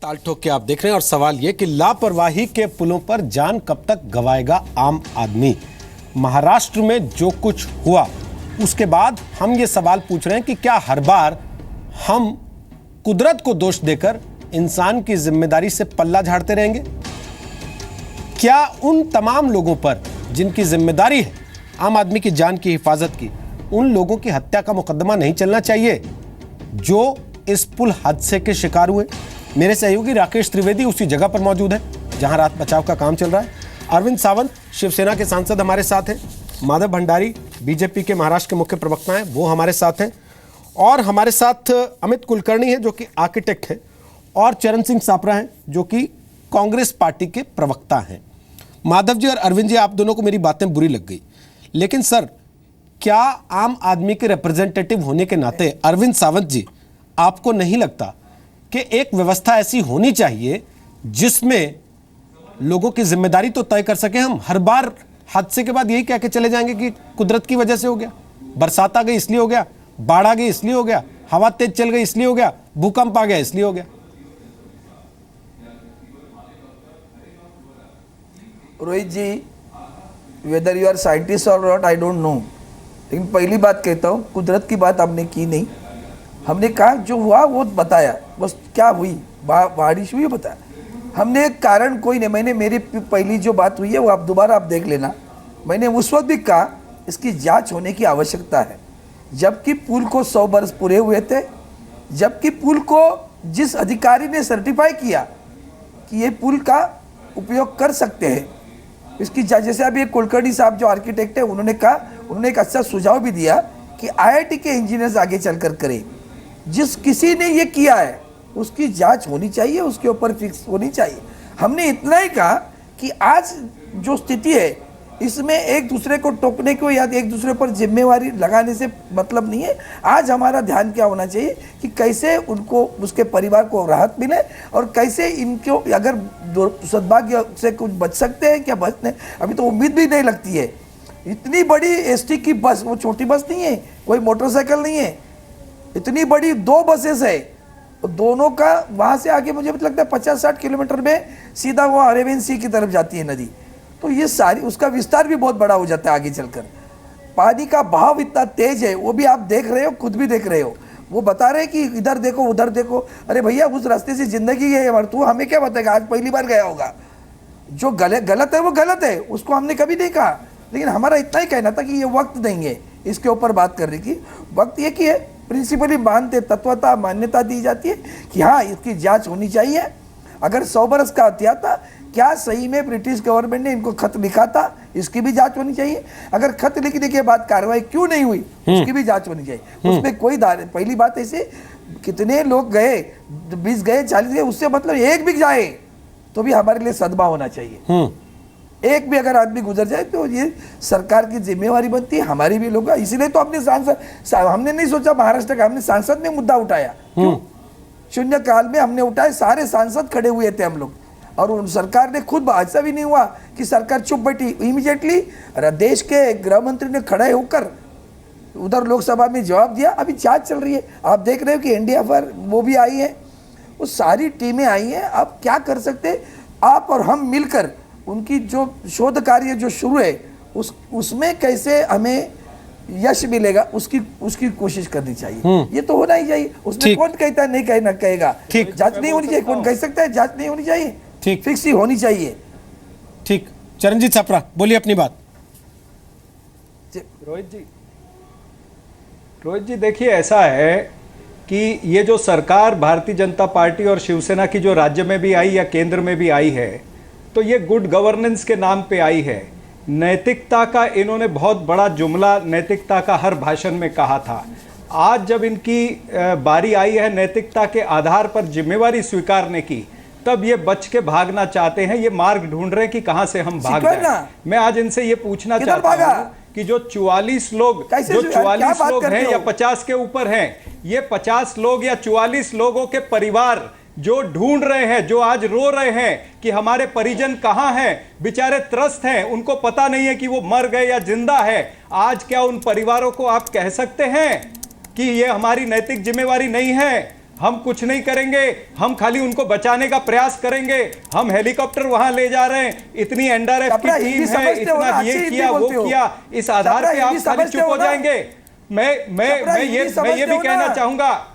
ताल ठोक के आप देख रहे हैं और सवाल ये कि लापरवाही के पुलों पर जान कब तक गंवाएगा आम आदमी। महाराष्ट्र में जो कुछ हुआ उसके बाद हम ये सवाल पूछ रहे हैं कि क्या हर बार हम कुदरत को दोष देकर इंसान की जिम्मेदारी से पल्ला झाड़ते रहेंगे? क्या उन तमाम लोगों पर जिनकी जिम्मेदारी है आम आदमी की जान की हिफाजत की, उन लोगों की हत्या का मुकदमा नहीं चलना चाहिए जो इस पुल हादसे के शिकार हुए? मेरे सहयोगी राकेश त्रिवेदी उसी जगह पर मौजूद है जहां रात बचाव का काम चल रहा है। अरविंद सावंत शिवसेना के सांसद हमारे साथ हैं, माधव भंडारी बीजेपी के महाराष्ट्र के मुख्य प्रवक्ता हैं, वो हमारे साथ हैं, और हमारे साथ अमित कुलकर्णी है जो कि आर्किटेक्ट है, और चरण सिंह सापरा हैं जो कि कांग्रेस पार्टी के प्रवक्ता हैं। माधव जी और अरविंद जी, आप दोनों को मेरी बातें बुरी लग गई, लेकिन सर क्या आम आदमी के रिप्रेजेंटेटिव होने के नाते अरविंद सावंत जी, आपको नहीं लगता कि एक व्यवस्था ऐसी होनी चाहिए जिसमें लोगों की जिम्मेदारी तो तय कर सके? हम हर बार हादसे के बाद यही कह के चले जाएंगे कि कुदरत की वजह से हो गया, बरसात आ गई इसलिए हो गया, बाढ़ आ गई इसलिए हो गया, हवा तेज चल गई इसलिए हो गया, भूकंप आ गया इसलिए हो गया। रोहित जी, वेदर यू आर साइंटिस्ट और नॉट आई डोंट नो, लेकिन पहली बात कहता हूँ, कुदरत की बात हमने की नहीं। हमने कहा जो हुआ वो बताया, बस क्या हुई, बारिश हुई बताया। हमने एक कारण कोई नहीं, मैंने मेरी पहली जो बात हुई है वो आप दोबारा देख लेना। मैंने उस वक्त भी कहा इसकी जांच होने की आवश्यकता है, जबकि पुल को 100 बरस पूरे हुए थे, जबकि पुल को जिस अधिकारी ने सर्टिफाई किया कि ये पुल का उपयोग कर सकते हैं, इसकी जैसे अभी एक कुलकर्णी साहब जो आर्किटेक्ट है उन्होंने कहा, उन्होंने एक अच्छा सुझाव भी दिया कि आईआईटी के इंजीनियर्स आगे चलकर करें। जिस किसी ने ये किया है उसकी जांच होनी चाहिए, उसके ऊपर फिक्स होनी चाहिए। हमने इतना ही कहा कि आज जो स्थिति है इसमें एक दूसरे को टोकने को या एक दूसरे पर जिम्मेवारी लगाने से मतलब नहीं है। आज हमारा ध्यान क्या होना चाहिए कि कैसे उनको, उसके परिवार को राहत मिले और कैसे इनको अगर सद्भाग्य से कुछ बच सकते हैं क्या बचने, अभी तो उम्मीद भी नहीं लगती है। इतनी बड़ी एसटी की बस, वो छोटी बस नहीं है, कोई मोटरसाइकिल नहीं है, इतनी बड़ी 2 बसेस है, दोनों का वहाँ से आगे मुझे लगता है 50-60 किलोमीटर में सीधा वो अरेबियन सी की तरफ जाती है नदी। तो ये सारी, उसका विस्तार भी बहुत बड़ा हो जाता है आगे चलकर। पानी का बहाव इतना तेज है, वो भी आप देख रहे हो, खुद भी देख रहे हो। वो बता रहे कि इधर देखो उधर देखो, अरे भैया उस रास्ते से जिंदगी है हमारी, तू हमें क्या बताएगा, आज पहली बार गया होगा। जो गलत है वो गलत है, उसको हमने कभी नहीं कहा, लेकिन हमारा इतना ही कहना था कि ये वक्त नहीं है इसके ऊपर बात करने की। वक्त ये कि है प्रिंसिपली मानते, तत्वता मान्यता दी जाती है कि हाँ इसकी जांच होनी चाहिए। अगर 100 बरस का हत्या था, क्या सही में ब्रिटिश गवर्नमेंट ने इनको खत लिखा था, इसकी भी जांच होनी चाहिए। अगर खत लिखने के बाद कार्रवाई क्यों नहीं हुई, उसकी भी जांच होनी चाहिए। उसमें कोई पहली बात ऐसे कितने लोग गए, 20 गए 40 गए, उससे मतलब एक भी जाए तो भी हमारे लिए सद्भाव होना चाहिए। एक भी अगर आदमी गुजर जाए तो ये सरकार की जिम्मेवारी बनती है, हमारी भी लोग। इसीलिए तो अपने सांसद, हमने नहीं सोचा महाराष्ट्र का, हमने सांसद में मुद्दा उठाया। क्यों? शून्य काल में हमने उठाए, सारे सांसद खड़े हुए थे हम लोग, और सरकार ने खुद, ऐसा भी नहीं हुआ कि सरकार चुप बैठी। इमीडिएटली देश के गृह मंत्री ने खड़े होकर उधर लोकसभा में जवाब दिया। अभी जांच चल रही है, आप देख रहे हो कि इंडिया पर वो भी आई है, वो सारी टीमें आई हैं। अब क्या कर सकते, आप और हम मिलकर उनकी जो शोध कार्य जो शुरू है उसमें कैसे हमें यश मिलेगा उसकी कोशिश करनी चाहिए। ये तो होना ही चाहिए। उसमें कौन कहता है नहीं कहना, कहेगा जांच नहीं होनी चाहिए, कौन कह सकता है जांच नहीं होनी चाहिए? ठीक, फिक्स ही होनी चाहिए। ठीक, चरणजीत छापरा बोलिए अपनी बात। रोहित जी देखिए, ऐसा है कि ये जो सरकार भारतीय जनता पार्टी और शिवसेना की जो राज्य में भी आई या केंद्र में भी आई है, तो ये गुड गवर्नेंस के नाम पे आई है। नैतिकता का इन्होंने बहुत बड़ा जुमला नैतिकता का हर भाषण में कहा था। आज जब इनकी बारी आई है नैतिकता के आधार पर जिम्मेवारी स्वीकारने की, तब ये बच के भागना चाहते हैं। ये मार्ग ढूंढ रहे हैं कि कहां से हम भाग जाएं। मैं आज इनसे ये पूछना चाहता हूं कि जो 44 लोग हैं या 50 के ऊपर हैं, ये 50 लोग या 44 लोगों के परिवार जो ढूंढ रहे हैं, जो आज रो रहे हैं कि हमारे परिजन कहां हैं, बेचारे त्रस्त हैं, उनको पता नहीं है कि वो मर गए या जिंदा है। आज क्या उन परिवारों को आप कह सकते हैं कि ये हमारी नैतिक जिम्मेवारी नहीं है? हम कुछ नहीं करेंगे, हम खाली उनको बचाने का प्रयास करेंगे, हम हेलीकॉप्टर वहां ले जा रहे हैं, इतनी एनडीआरएफ की छपरा टीम हिंदी है, समझते हो ना, इतना अच्छी ये हिंदी किया वो बोलते हो। किया, इस आधार छपरा पे आप हिंदी खाली समझते चुप हो हो ना? जाएंगे। छपरा मैं हिंदी ये समझते भी हो कहना ना? चाहूंगा,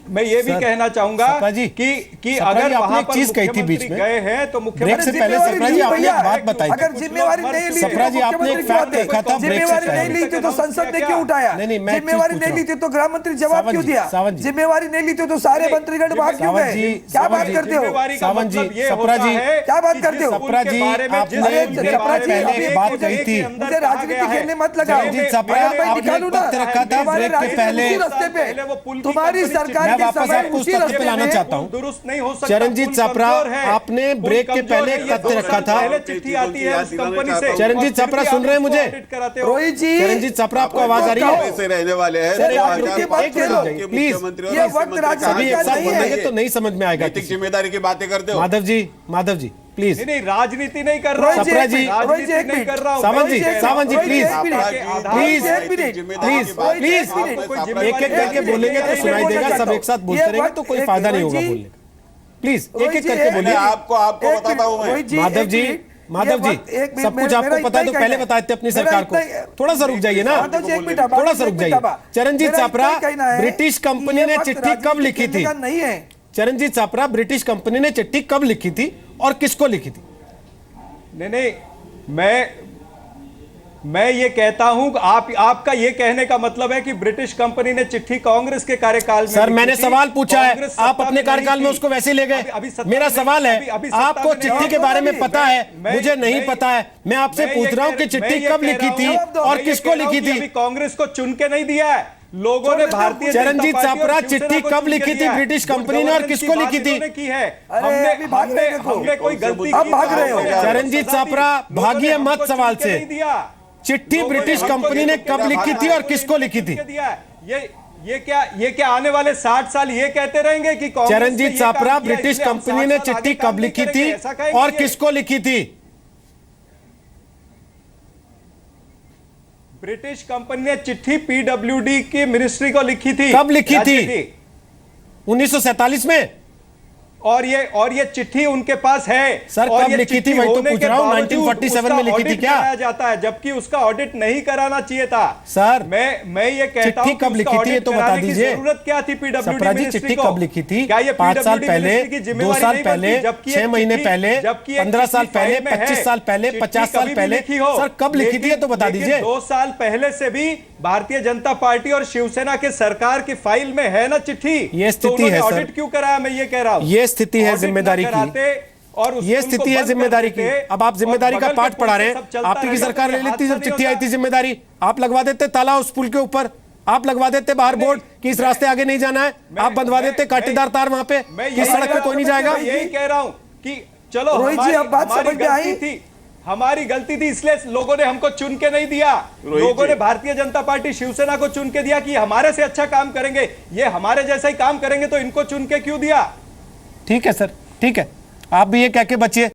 मैं ये भी सर, कहना चाहूंगा सपरा जी, कि सपरा अगर जी, आपने वहां एक पर चीज कही थी बीच मुख्यमंत्री में। गए हैं तो ब्रेक मुख्यमंत्री से पहले सपरा जी आपने एक बात बताई थी। अगर जिम्मेवारी नहीं ली सपरा जी, आपने एक फैक्ट देखा था ब्रेक से जिम्मेवारी पहले। नहीं ली थी तो संसद ने क्यों उठाया? नहीं, मैं एक चीज जिम्मेवारी पूछ नहीं रहा ली थी तो गृह मंत्री जवाब सावंत क्यों जी, दिया? सावंत जी। जिम्मेवारी नहीं ली थी तो सारे मंत्रीगण भाग क्यों सावंत गए? जी, क्या सावंत बात जी, करते हो? जिम्मेवारी का सावंत जी, मतलब ये सपरा होता जी, है क्या बात कि करते हो? जिस सपरा उनके जी, बारे में जिस आपने उनके ब्रेक बारे से में पहले एक बात कही थी। मुझे राजनीति खेलने मत लगाओ। चरणजीत सपरा, मैं आपने निकालूं एक ना? वक्त रखा था तुम्हारे ब्रेक के राजनीति पहले। उसी रास्ते पे। पहले वो पुल की तुम्हारी कंपनी सरकार मैं के वापस समय आपको उस उसी तथ्य रास्ते पे लाना पे- चाहता हूं। दुरुस्त नहीं हो सकता। चरणजीत पुल छपरा, कमजोर है। आपने पुल ब्रेक के कमजोर पहले है। एक ये तथ्य 2 रखा साल था। पहले चिट्ठी आती है उस कंपनी से। चरणजीत और फिर छपरा भी सुन आप रहे हैं उसको मुझे? ऑडिट कराते हो। रोहित जी, चरणजीत छपरा, आपको आवाज आ रही है? से रहने वाले हैं सर, तो आप आजाद रुकिए, भारत बात एक मिनट करो। रुक जाइए, के प्लीज। मुख्यमंत्री और ये मुख्यमंत्री वक्त राजनीति सभी एक कहा साथ जाता बोलेंगे है। तो नहीं समझ में आएगा नैतिक किसी को। जिम्मेदारी की बातें करते हो। माधव जी प्लीज। नहीं राजनीति नहीं कर रहा हूं। रोहित जी, सपरा जी, राजनीति रोहित जी, एक नहीं मिनट। कर रहा हूं। सावंत जी, मैं ये सावंत जी, कह रहा हूं प्लीज। कि प्लीज, आपके आधार प्लीज, पर एक मिनट, प्लीज, प्लीज, कोई एक एक करके बोलेंगे तो सुनाई देगा, सब एक साथ बोलते रहेंगे तो कोई फायदा नहीं होगा बोलने का। प्लीज एक एक करके बोलिए। आपको बताता हूं मैं। माधव जी, सब कुछ आपको पता है तो पहले बताए थे अपनी सरकार को। थोड़ा सा रुक जाइए ना, माधव जी, एक मिनट, थोड़ा सा रुक जाइए। चरणजीत मेरा छपरा, इतना ही कहना है ब्रिटिश कंपनी कि ने ये वक्त चिट्ठी कब राजनीति लिखी खेलने थी? का नहीं है। चरणजीत छपरा, ब्रिटिश कंपनी ने चिट्ठी कब लिखी थी और किसको लिखी थी? नहीं मैं ये कहता हूं कि आपका ये कहने का मतलब है कि ब्रिटिश कंपनी ने चिट्ठी कांग्रेस के कार्यकाल में सर, लिखी मैंने थी। सवाल पूछा है, कांग्रेस आप सत्ता अपने में कार्यकाल नहीं में थी। उसको वैसे ही ले गए। अभी सत्ता मेरा में सवाल नहीं- है, अभी सत्ता आपको में नहीं चिट्ठी है। के बारे में पता है, मैं- मुझे नहीं मैं- पता है। मैं आपसे मैं पूछ ये रहा हूं कह- कि मैं चिट्ठी ये कब कह लिखी रहा थी हूं- और मैं ये किसको कह रहा हूं लिखी कि थी? अभी कांग्रेस को चुन के नहीं दिया है, लोगों ने भारतीय जनता चरणजीत पार्टी और छपरा, शिवसेना चिट्ठी को कब चुन के लिखी थी दिया है। ब्रिटिश गुड कंपनी ने और गवर्नेंस किसको की बात लिखी थी? इन्होंने की है। अरे, अभी भाग रहे हैं देखो। हमने कोई गलती अब की भाग रहे हो। तो चरणजीत सजा दी। छपरा, लोगों ने भागिए हमको मत चुन सवाल के से। नहीं दिया। चिट्ठी लोगों ने ब्रिटिश हमको कंपनी ने चुन के कब लिखी थी और किसको लिखी थी? दिया है। ये क्या आने वाले 60 साल ये कहते रहेंगे कि कांग्रेस ने चरणजीत ये काम छपरा, किया, ब्रिटिश इसलिए हम कंपनी 60 ने साल चिट्ठी आगे काम कब नहीं लिखी करेंगे, थी ऐसा कहेंगे और ये? किसको लिखी थी? ब्रिटिश कंपनी ने चिट्ठी पीडब्ल्यूडी की मिनिस्ट्री को लिखी थी। कब लिखी राज्य थी? की। 1947 में। और ये चिट्ठी उनके पास है। सर, और कब ये लिखी थी? चिट्ठी वही तो होने पूछ के रहा हूं, बावजूद 1947 में उसका लिखी थी ऑडिट क्या? कराया जाता है, जबकि उसका ऑडिट नहीं कराना चाहिए था। सर, मैं ये कहता चिट्ठी हूं कि कब उसका लिखी थी ये ऑडिट तो बता कराने की दीजिए। जरूरत क्या थी पीडब्ल्यूडी सपरा जी, मिनिस्ट्री चिट्ठी को? कब लिखी थी? क्या ये 5 साल PWD पहले, मिनिस्ट्री की 2 जिम्मेवारी साल नहीं पहले, बनती? जबकि 6 एक महीने चिट्ठी- पहले, जबकि एक 15 साल चिट्ठी पहले, फाइल में है, 25 साल पहले, चिट्ठी 50 साल कभी भी पहले। लिखी हो। सर, कब लिखी थी ये तो बता लेकिन दीजिए। 2 साल पहले से भी भारतीय जनता पार्टी और शिवसेना के सरकार की फाइल में है ना चिट्ठी। ये स्थिति तो उन्होंने है, सर। ऑडिट क्यों कराया? मैं ये कह रहा हूं ये स्थिति है ऑडिट ना जिम्मेदारी की। कराते और ये स्थिति है जिम्मेदारी की। अब आप जिम्मेदारी का पाठ पढ़ा रहे हैं। आपकी की सरकार ले लेती जब चिट्ठी आई थी जिम्मेदारी, आप लगवा देते ताला उस पुल के ऊपर, आप लगवा देते बाहर बोर्ड कि इस रास्ते आगे नहीं जाना है, आप बंधवा देते कांटेदार तार वहां पे कि इस सड़क पे कोई नहीं जाएगा। मैं यही कह रहा हूं कि चलो रोहित जी, अब बात समझ में आई? हमारी गलती थी, इसलिए लोगों ने हमको चुन के नहीं दिया। लोगों ने भारतीय जनता पार्टी शिवसेना को चुन के दिया कि हमारे से अच्छा काम करेंगे, ये हमारे जैसा ही काम करेंगे, तो इनको चुन के क्यों दिया? ठीक है सर, ठीक है, आप भी ये कह के बचिए।